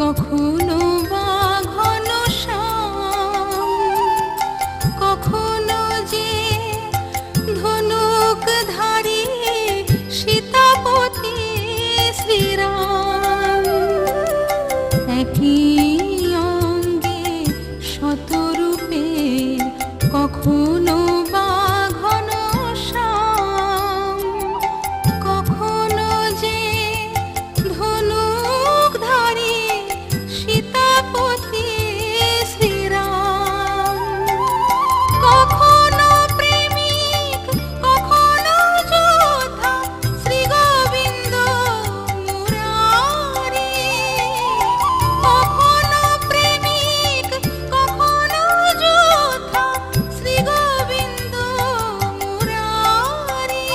কখনো বা ঘন শ্যাম, কখনো যে ধনুকধারী সীতাপতি শ্রীরাম। একই অঙ্গে শতরূপে কখনো বা ঘন শ্যাম, কখনো যে ধনুকধারী সীতাপতি শ্রীরাম। কখনো প্রেমিক, কখনো যোদ্ধা শ্রী গোবিন্দ মুরারি। কখনো প্রেমিক, কখনো যোদ্ধা শ্রী গোবিন্দ মুরারি।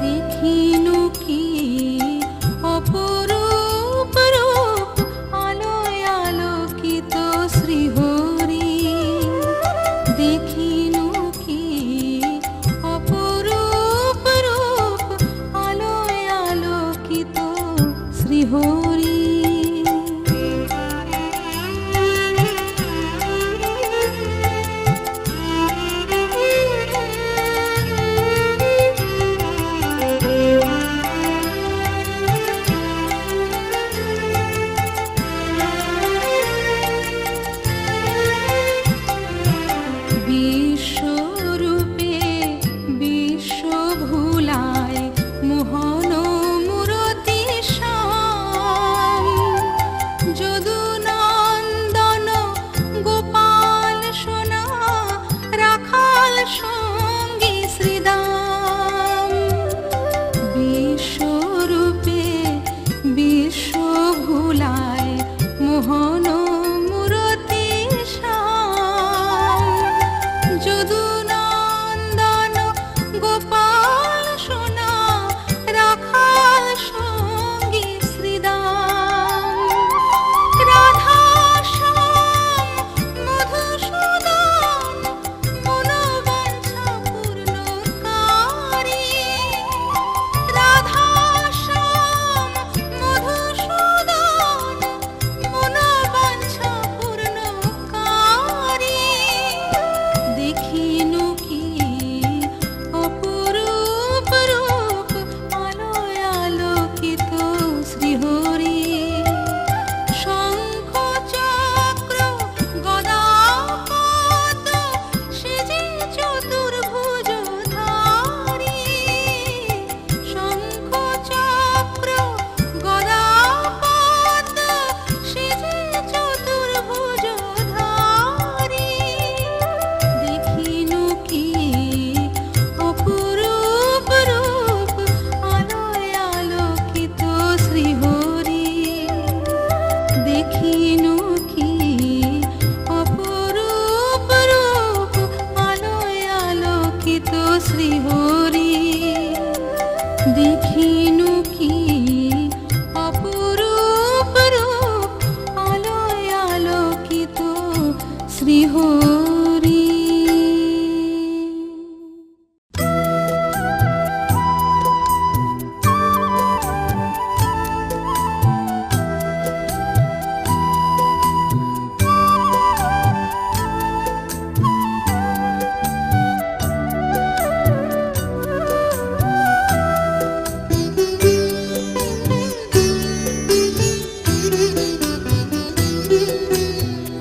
দেখিনু কি অপরূপ রূপ আলোয় আলোকিত শ্রীহরি। দেখিনু কি অপরূপ রূপ আলোয় আলোকিত শ্রীহরি। বিশ্বরূপে বিশ্ব ভুলায় মোহন মূরতি শ্যাম। যদুনন্দন গোপাল সোনা রাখাল সঙ্গী শ্রীদাম। বিশ্বরূপে বিশ্ব ভুলায় মোহন মূরতি শ্যাম। যদুনন্দন গোপাল সোনা রাখাল সঙ্গী শ্রীদাম। রাধা শ্যাম মধুসূদন মনোবাঞ্ছা পূর্ণকারী। রাধা শ্যাম মধুসূদন মনোবাঞ্ছা পূর্ণকারী। দেখিনু কি অপরূপ রূপ আলোয় আলোকিত শ্রীহরি। শঙ্খ চক্র গদা পদ্ম সেজে চতুর্ভুজধারী। শঙ্খ চক্র গদা পদ্ম সেজে চতুর্ভুজধারী। দেখিনু কি অপরূপ রূপ আলোয় আলোকিত শ্রীহরি। দেখিনু কি অপরূপ রূপ আলোয় আলোকিত শ্রীহরি। দেখিনু কি অপরূপ রূপ আলোয় আলোকিত শ্রীহরি।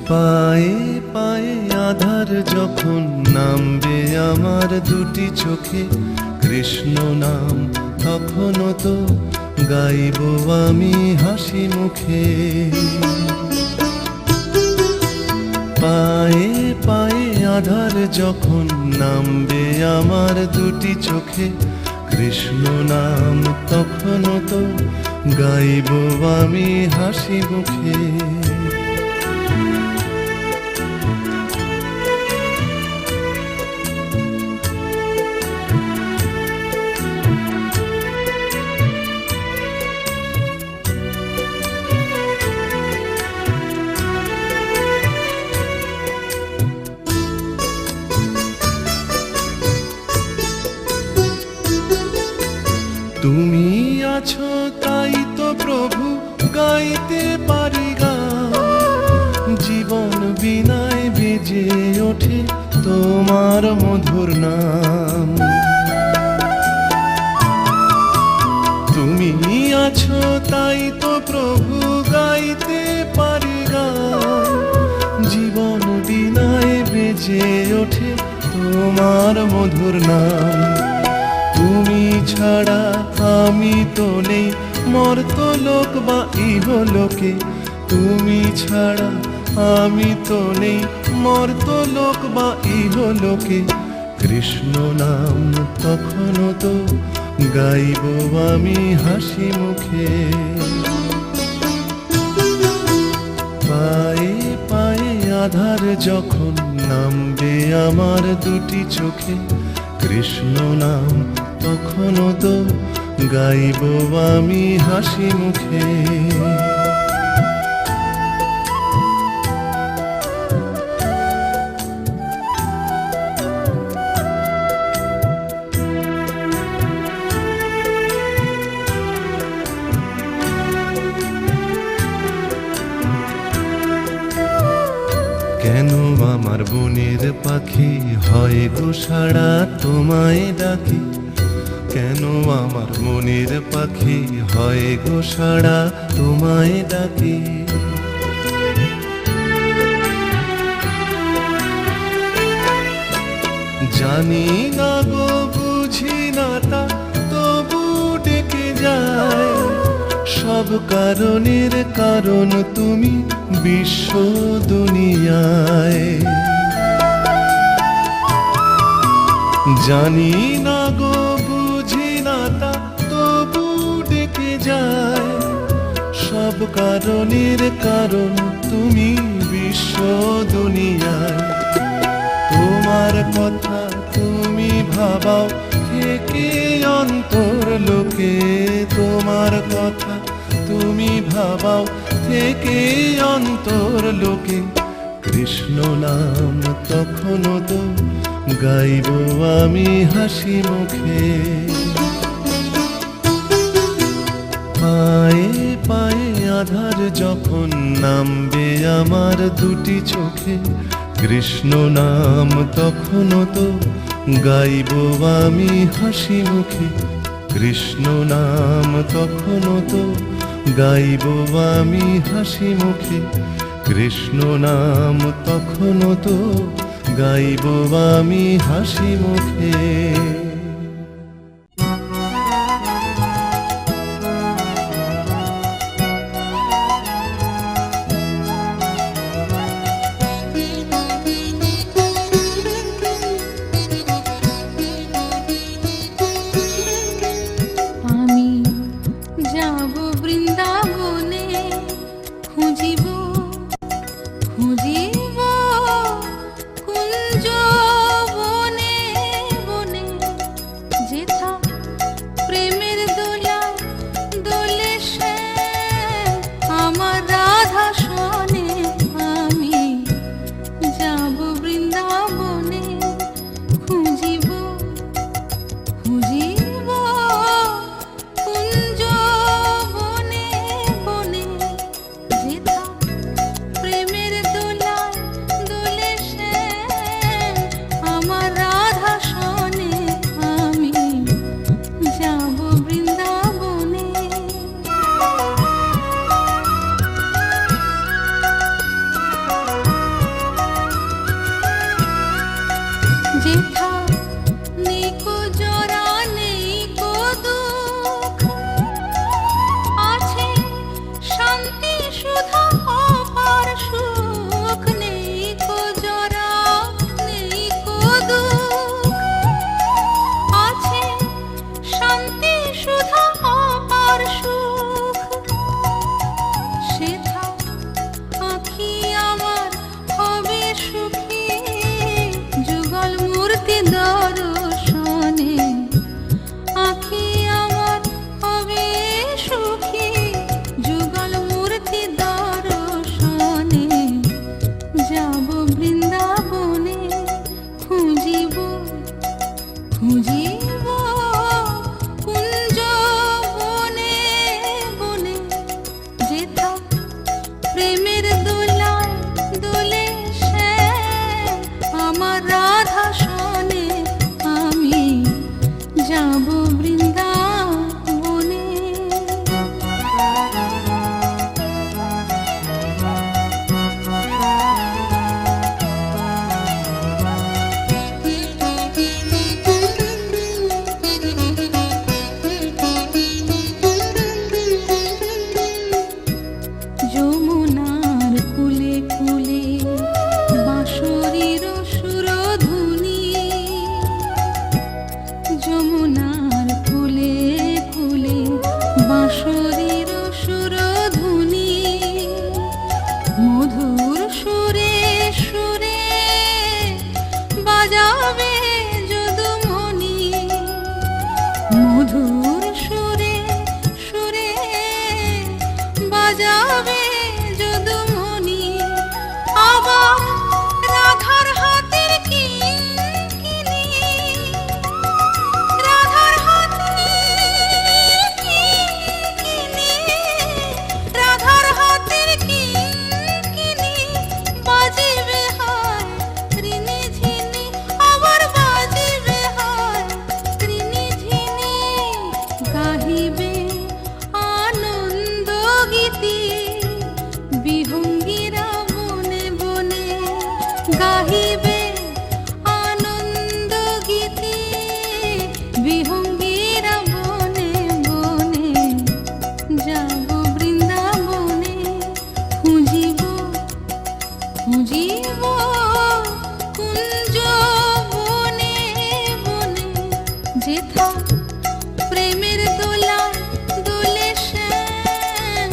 পায়ে পায়ে আধার যখন নামবে আমার দুটি চোখে কৃষ্ণ নাম, তখনও তো গাইব আমি হাসি মুখে। পায়ে পায়ে আধার যখন নামবে আমার দুটি চোখে কৃষ্ণ নাম, তখনও তো গাইব আমি হাসি মুখে। তুমি আছো তাই তো প্রভু গাইতে পারি গান, জীবন বিনায় বেজে ওঠে তোমার মধুর নাম। তুমি আছো তাই তো প্রভু গাইতে পারি গান, জীবন বিনায় বেজে ওঠে তোমার মধুর নাম। তুমি ছাড়া আমি তো নেই মর্তলোক বা ইহলোকে, তুমি ছাড়া আমি তো নেই মর্তলোক বা ইহলোকে। কৃষ্ণ নাম তখনও তো গাইব আমি হাসি মুখে। পায়ে পায়ে আধার যখন নামবে আমার দুটি চোখে, কৃষ্ণ নাম তখনও তো গাইব আমি হাসি মুখে। কেন আমার বনের পাখি হয় গো সাড়া তোমায় ডাকি, কেন আমার মনের পাখি হয় গো সাড়া তোমায় ডাকি। জানি না গো বুঝি না তা তবু ডেকে যায়, সব কারণের কারণ তুমি বিশ্ব দুনিয়ায়। জানি না গো বুঝি না তা তবু ডেকে যায়, সব কারণের কারণ তুমি বিশ্ব দুনিয়ায়। তোমার কথা তুমি ভাবাও থেকে অন্তর লোকে, তোমার কথা তুমি ভাবাও থেকে অন্তর লোকে। কৃষ্ণ নাম তখনও তো গাইব আমি হাসি মুখে। পায়ে পায়ে আধার যখন নামবে আমার দুটি চোখে, কৃষ্ণ নাম তখনও তো গাইব আমি হাসি মুখে। কৃষ্ণ নাম তখনও তো গাইব আমি হাসি মুখে। কৃষ্ণ নাম তখনও তো গাইব আমি হাসি মুখে। আমি যাব বৃন্দাবনে, খুঁজিব খুঁজিব কুঞ্জ বনে বনে, যেথা প্রেমের দোলা দোলে সে আমার রাধা শোনে। আমি যাব বৃন্দাবনে, খুঁজিব খুঁজিব কুঞ্জ বনে বাজাবে যদুমণি, আবার রাধার হাতের কিনকিনি, রাধার হাতের কিনকিনি, রাধার হাতের কিনকিনি বাজিবে হয় রিনি ঝিনি, আবার বাজিবে হয় রিনি ঝিনি। গাহিবে আনন্দ গীতি বিহঙ্গীরা বনে বনে, গাহিবে আনন্দ গীতি বিহঙ্গীরা বনে বনে। যাব বৃন্দাবনে খুঁজিব খুঁজিব কুঞ্জ বনে বনে, যেথা প্রেমের দোলা দোলে শ্যাম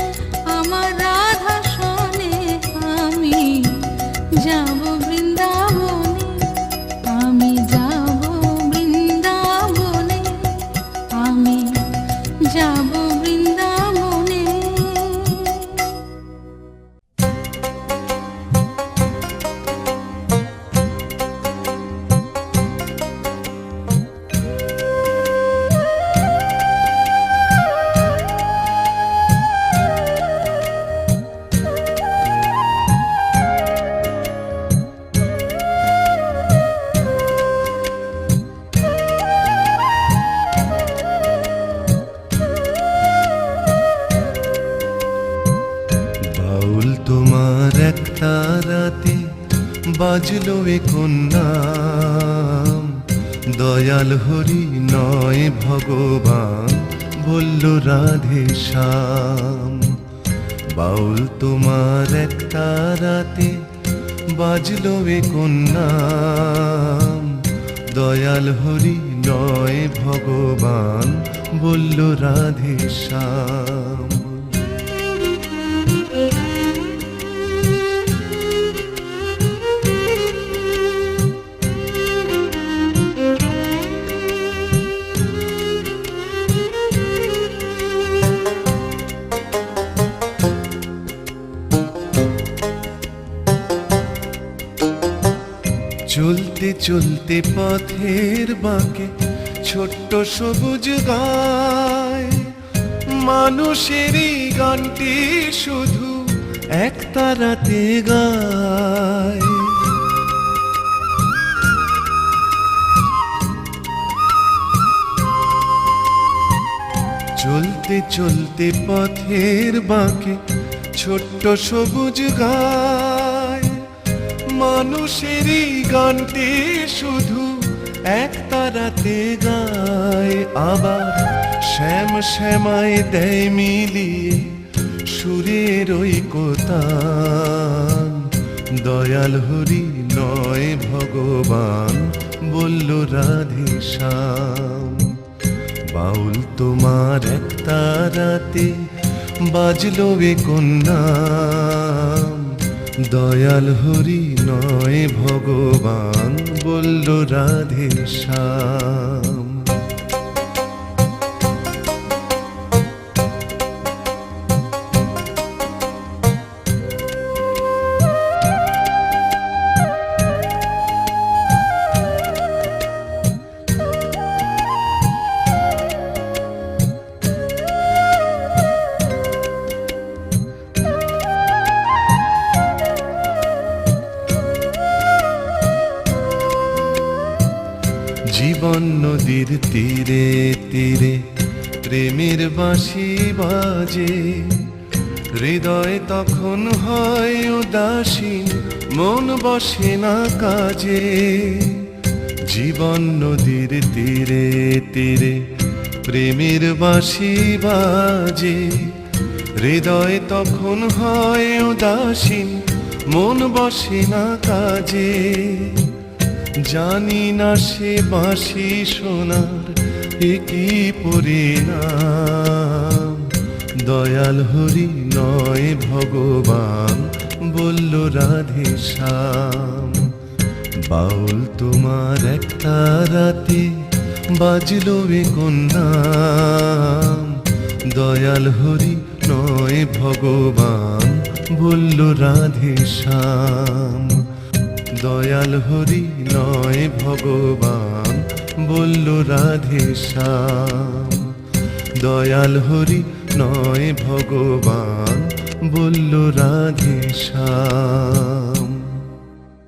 আমার রাধা শোনে। আমি যাব বৃন্দাবনে, আমি যাব বৃন্দাবনে, আমি যাব বৃন্দাবনে। বাউল তোমার একটা রাতে বাজলো এ কন্যাম, দয়াল হরি নয় ভগবান বলল রাধে শ্যাম। বাউল তোমার একটা রাতে বাজলো এ কন্যাম, দয়াল হরি নয় ভগবান বলল রাধে শ্যাম। চলতে চলতে পথের বাঁকে ছোট্ট সবুজ গায়, মানুষেরই গানটি শুধু এক তারাতে গায়। চলতে চলতে পথের বাঁকে ছোট্ট সবুজ গায়, মানুষেরই গানটি শুধু এক তারাতে গায়। আবার শ্যাম শ্যামায় দেয় মিলিয়ে সুরের ওই কোতান, দয়াল হরি নয় ভগবান বলল রাধে শ্যাম। বাউল তোমার এক তারাতে বাজলো এ কন্যাম, দয়াল হরি নয় ভগবান বলল রাধে শ্যাম। জীবন নদীর তীরে তীরে প্রেমের বাঁশি বাজে, হৃদয় তখন হয় উদাসীন, মন বসে না কাজে। জীবন নদীর তীরে তীরে প্রেমের বাঁশি বাজে, হৃদয় তখন হয় উদাসীন, মন বসে না কাজে। জানি না সে বাঁশি শোনার একই পরিণাম, দয়াল হরি নয় ভগবান বলল রাধে শ্যাম। বাউল তোমার একটা রাতে বাজলো এ কন্যাম, দয়াল হরি নয় ভগবান, বলল রাধে শ্যাম। দয়াল হরি নয় ভগবান, বলল রাধে শ্যাম। দয়াল হরি নয় ভগবান, বলল রাধে শ্যাম।